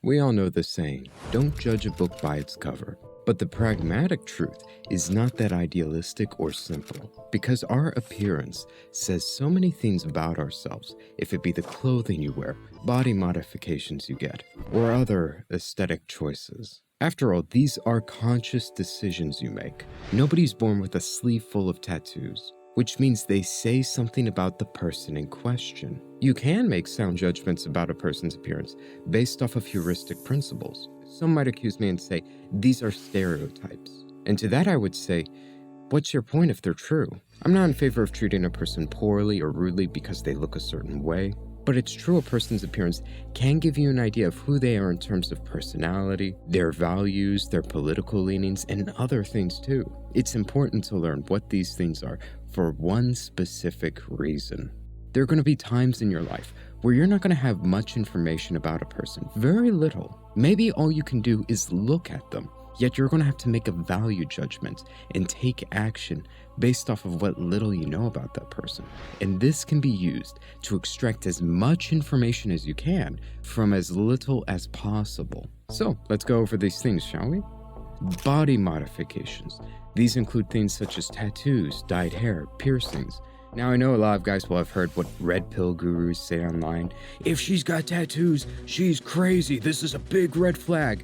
We all know the saying, don't judge a book by its cover. But the pragmatic truth is not that idealistic or simple, because our appearance says so many things about ourselves, if it be the clothing you wear, body modifications you get, or other aesthetic choices. After all, these are conscious decisions you make. Nobody's born with a sleeve full of tattoos, which means they say something about the person in question. You can make sound judgments about a person's appearance based off of heuristic principles. Some might accuse me and say, these are stereotypes. And to that I would say, what's your point if they're true? I'm not in favor of treating a person poorly or rudely because they look a certain way. But it's true a person's appearance can give you an idea of who they are in terms of personality, their values, their political leanings, and other things too. It's important to learn what these things are for one specific reason. There are going to be times in your life where you're not going to have much information about a person, very little. Maybe all you can do is look at them, yet you're going to have to make a value judgment and take action based off of what little you know about that person. And this can be used to extract as much information as you can from as little as possible. So let's go over these things, shall we? Body modifications. These include things such as tattoos, dyed hair, piercings. Now, I know a lot of guys will have heard what red pill gurus say online. If she's got tattoos, she's crazy. This is a big red flag.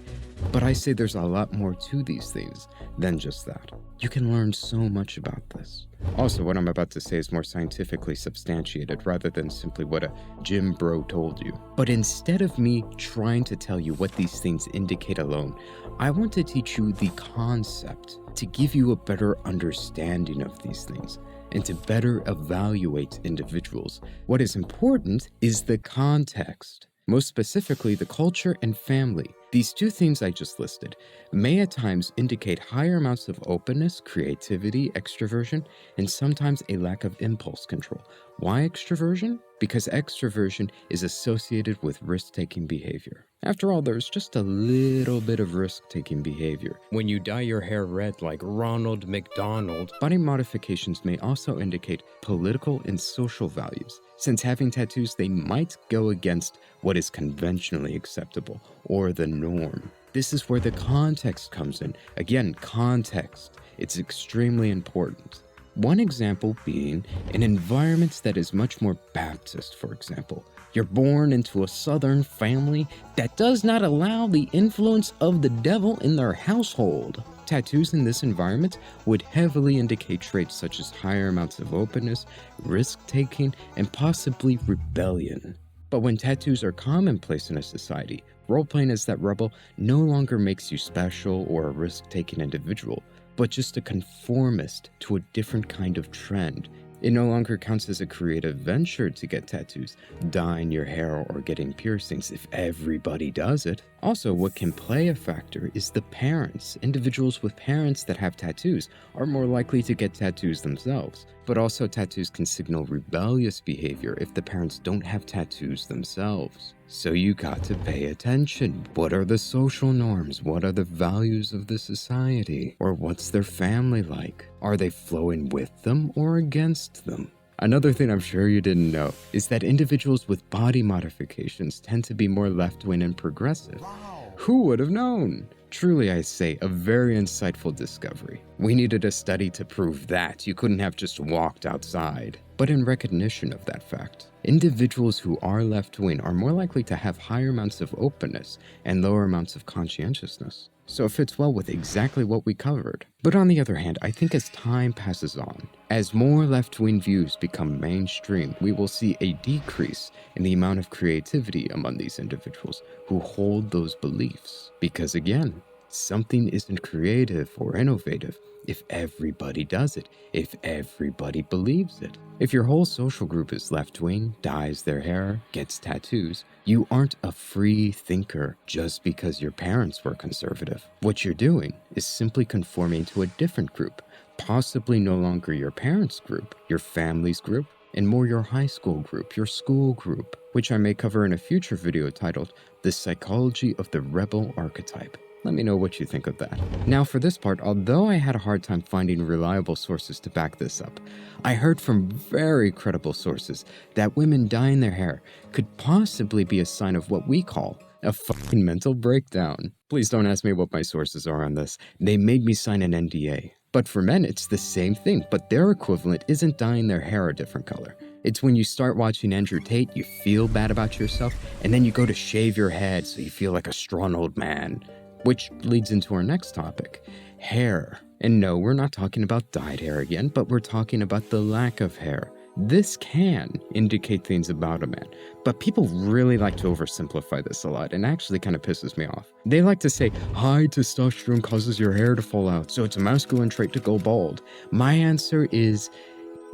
But I say there's a lot more to these things than just that. You can learn so much about this. Also, what I'm about to say is more scientifically substantiated rather than simply what a gym bro told you. But instead of me trying to tell you what these things indicate alone, I want to teach you the concept to give you a better understanding of these things and to better evaluate individuals. What is important is the context, most specifically the culture and family. These two things I just listed may at times indicate higher amounts of openness, creativity, extroversion, and sometimes a lack of impulse control. Why extroversion? Because extroversion is associated with risk-taking behavior. After all, there's just a little bit of risk-taking behavior. When you dye your hair red like Ronald McDonald, body modifications may also indicate political and social values. Since having tattoos, they might go against what is conventionally acceptable or the norm. This is where the context comes in. Again, context. It's extremely important. One example being an environment that is much more Baptist, for example. You're born into a Southern family that does not allow the influence of the devil in their household. Tattoos in this environment would heavily indicate traits such as higher amounts of openness, risk-taking, and possibly rebellion. But when tattoos are commonplace in a society, role-playing as that rebel no longer makes you special or a risk-taking individual, but just a conformist to a different kind of trend. It no longer counts as a creative venture to get tattoos, dyeing your hair, or getting piercings if everybody does it. Also, what can play a factor is the parents. Individuals with parents that have tattoos are more likely to get tattoos themselves. But also, tattoos can signal rebellious behavior if the parents don't have tattoos themselves. So you got to pay attention. What are the social norms? What are the values of the society? Or what's their family like? Are they flowing with them or against them? Another thing I'm sure you didn't know is that individuals with body modifications tend to be more left-wing and progressive. Wow. Who would have known? Truly, I say, a very insightful discovery. We needed a study to prove that. You couldn't have just walked outside. But in recognition of that fact, individuals who are left-wing are more likely to have higher amounts of openness and lower amounts of conscientiousness. So it fits well with exactly what we covered. But on the other hand, I think as time passes on, as more left-wing views become mainstream, we will see a decrease in the amount of creativity among these individuals who hold those beliefs. Because again, something isn't creative or innovative if everybody does it, if everybody believes it. If your whole social group is left-wing, dyes their hair, gets tattoos, you aren't a free thinker just because your parents were conservative. What you're doing is simply conforming to a different group, possibly no longer your parents' group, your family's group, and more your high school group, your school group, which I may cover in a future video titled The Psychology of the Rebel Archetype. Let me know what you think of that. Now for this part, although I had a hard time finding reliable sources to back this up, I heard from very credible sources that women dyeing their hair could possibly be a sign of what we call A fucking mental breakdown. Please don't ask me what my sources are on this. They made me sign an NDA. But for men, it's the same thing, but their equivalent isn't dyeing their hair a different color. It's when you start watching Andrew Tate, you feel bad about yourself, and then you go to shave your head so you feel like a strong old man. Which leads into our next topic, hair. And no, we're not talking about dyed hair again, but we're talking about the lack of hair. This can indicate things about a man, but people really like to oversimplify this a lot and actually kind of pisses me off. They like to say, high testosterone causes your hair to fall out, so it's a masculine trait to go bald. My answer is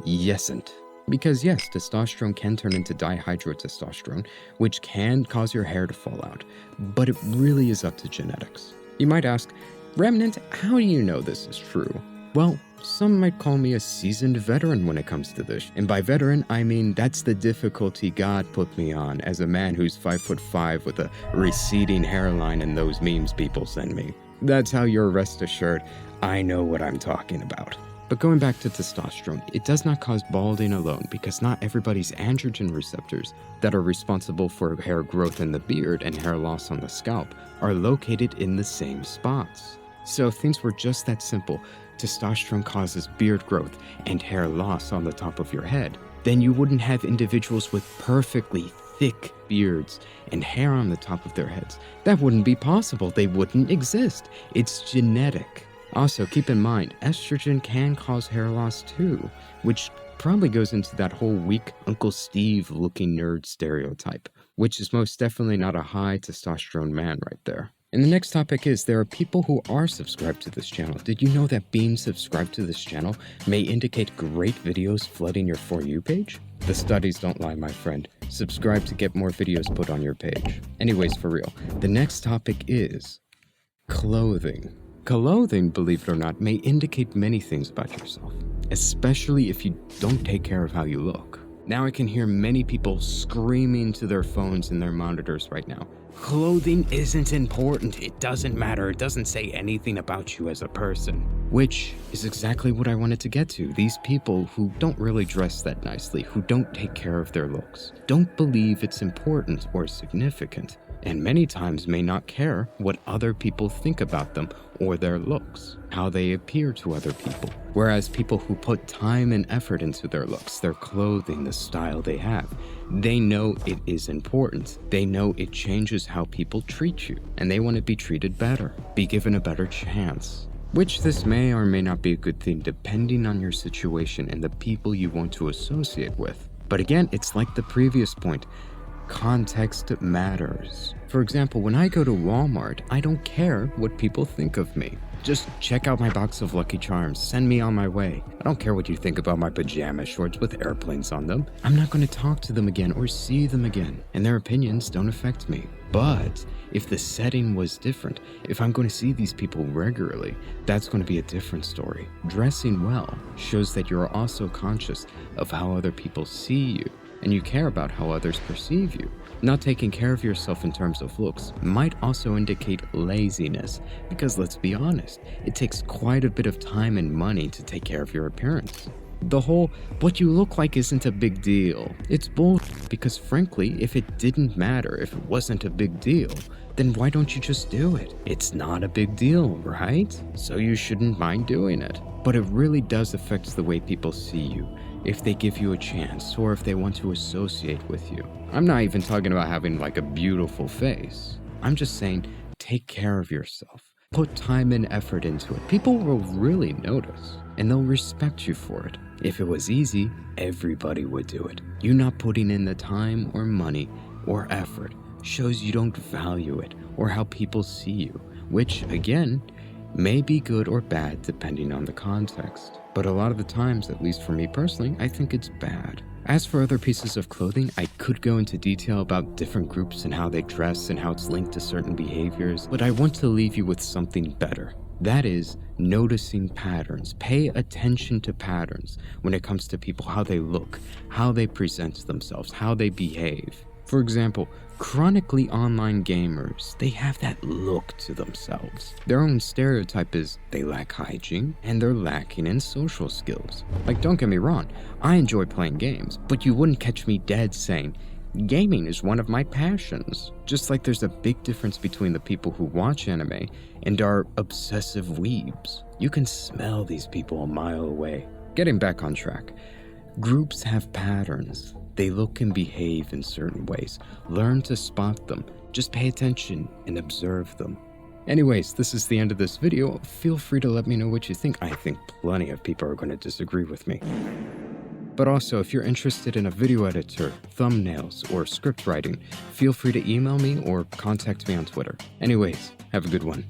yesn't. Because yes, testosterone can turn into dihydrotestosterone, which can cause your hair to fall out, but it really is up to genetics. You might ask, Remnant, how do you know this is true? Well, some might call me a seasoned veteran when it comes to this. And by veteran, I mean that's the difficulty God put me on as a man who's 5'5" with a receding hairline and those memes people send me. That's how you're rest assured I know what I'm talking about. But going back to testosterone, it does not cause balding alone because not everybody's androgen receptors that are responsible for hair growth in the beard and hair loss on the scalp are located in the same spots. So if things were just that simple, testosterone causes beard growth and hair loss on the top of your head, then you wouldn't have individuals with perfectly thick beards and hair on the top of their heads. That wouldn't be possible. They wouldn't exist. It's genetic. Also, keep in mind, estrogen can cause hair loss too, which probably goes into that whole weak Uncle Steve looking nerd stereotype, which is most definitely not a high testosterone man right there. And the next topic is, there are people who are subscribed to this channel. Did you know that being subscribed to this channel may indicate great videos flooding your For You page? The studies don't lie, my friend. Subscribe to get more videos put on your page. Anyways, for real, the next topic is clothing. Clothing, believe it or not, may indicate many things about yourself, especially if you don't take care of how you look. Now I can hear many people screaming to their phones and their monitors right now. Clothing isn't important. It doesn't matter. It doesn't say anything about you as a person. Which is exactly what I wanted to get to. These people who don't really dress that nicely, who don't take care of their looks, don't believe it's important or significant, and many times may not care what other people think about them or their looks, how they appear to other people. Whereas people who put time and effort into their looks, their clothing, the style they have, they know it is important. They know it changes how people treat you, and they want to be treated better, be given a better chance. Which this may or may not be a good thing depending on your situation and the people you want to associate with. But again, it's like the previous point. Context matters. For example, when I go to Walmart, I don't care what people think of me. Just check out my box of Lucky Charms, send me on my way. I don't care what you think about my pajama shorts with airplanes on them. I'm not going to talk to them again or see them again, and their opinions don't affect me. But if the setting was different, if I'm going to see these people regularly, that's going to be a different story. Dressing well shows that you're also conscious of how other people see you, and you care about how others perceive you. Not taking care of yourself in terms of looks might also indicate laziness, because let's be honest, it takes quite a bit of time and money to take care of your appearance. The whole, what you look like isn't a big deal. It's bullshit, because frankly, if it didn't matter, if it wasn't a big deal, then why don't you just do it? It's not a big deal, right? So you shouldn't mind doing it. But it really does affect the way people see you, if they give you a chance, or if they want to associate with you. I'm not even talking about having like a beautiful face. I'm just saying, take care of yourself. Put time and effort into it. People will really notice, and they'll respect you for it. If it was easy, everybody would do it. You not putting in the time or money or effort shows you don't value it or how people see you, which, again, may be good or bad depending on the context. But a lot of the times, at least for me personally, I think it's bad. As for other pieces of clothing, I could go into detail about different groups and how they dress and how it's linked to certain behaviors, but I want to leave you with something better. That is, noticing patterns. Pay attention to patterns when it comes to people, how they look, how they present themselves, how they behave. For example, chronically online gamers, they have that look to themselves. Their own stereotype is they lack hygiene and they're lacking in social skills. Like, don't get me wrong, I enjoy playing games, but you wouldn't catch me dead saying, Gaming is one of my passions, just like there's a big difference between the people who watch anime and are obsessive weebs. You can smell these people a mile away. Getting back on track, groups have patterns. They look and behave in certain ways. Learn to spot them. Just pay attention and observe them. Anyways, this is the end of this video. Feel free to let me know what you think. I think plenty of people are going to disagree with me. But also, if you're interested in a video editor, thumbnails, or script writing, feel free to email me or contact me on Twitter. Anyways, have a good one.